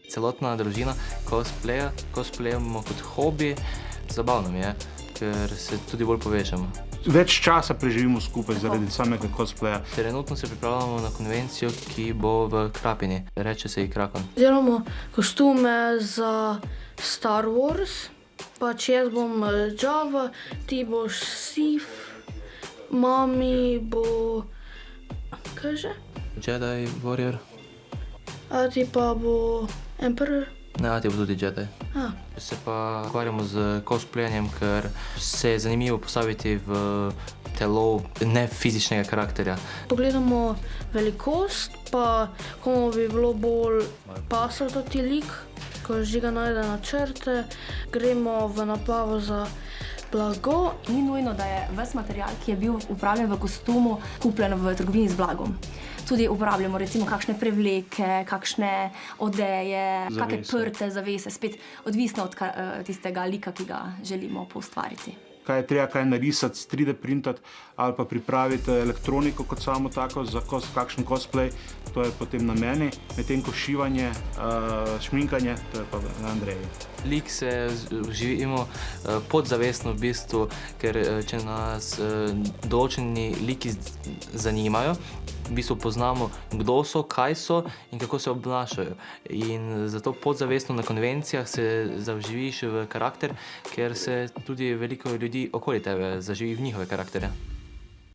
Celotna družina cosplayamo kot hobi. Zabavno mi je, ker se tudi bolj povežemo. Več časa preživimo skupaj zaradi samega cosplaya. Trenutno se pripravljamo na konvencijo, ki bo v Krapini. Reče se ji Krakon. Delamo kostume za Star Wars, pač jaz bom Java, ti boš Sith, mami bo... kaj že? Jedi Warrior. A ti pa bo Emperor. Ne, a ti bo tudi Jedi. Se pa ukvarjamo z cosplayanjem, ker se je zanimivo postaviti v telo nefizičnega karakterja. Pogledamo velikost, pa komu bi bilo bolj pasal ti lik, ko Žiga najde načrte, gremo v nabavo za blago. Ni nujno, da je ves material, ki je bil uporabljen v kostumu, kupljen v trgovini z blagom. Tudi uporabljamo recimo kakšne prevleke, kakšne odeje, kakšne prte, zavese, spet odvisno od tistega lika, ki ga želimo poustvariti. Kaj je treba, kaj narisati, 3D printati ali pa pripraviti elektroniko kot samo tako za kakšen cosplay, to je potem na meni, medtem ko šivanje, šminkanje, to je pa na Andreji. Lik se živimo podzavestno v bistvu, ker če nas določeni liki zanimajo, v bistvu poznamo, kdo so, kaj so in kako se obnašajo. In zato podzavestno na konvencijah se zavživiš v karakter, ker se tudi veliko ljudi okoli tebe zaživi v njihove karaktere.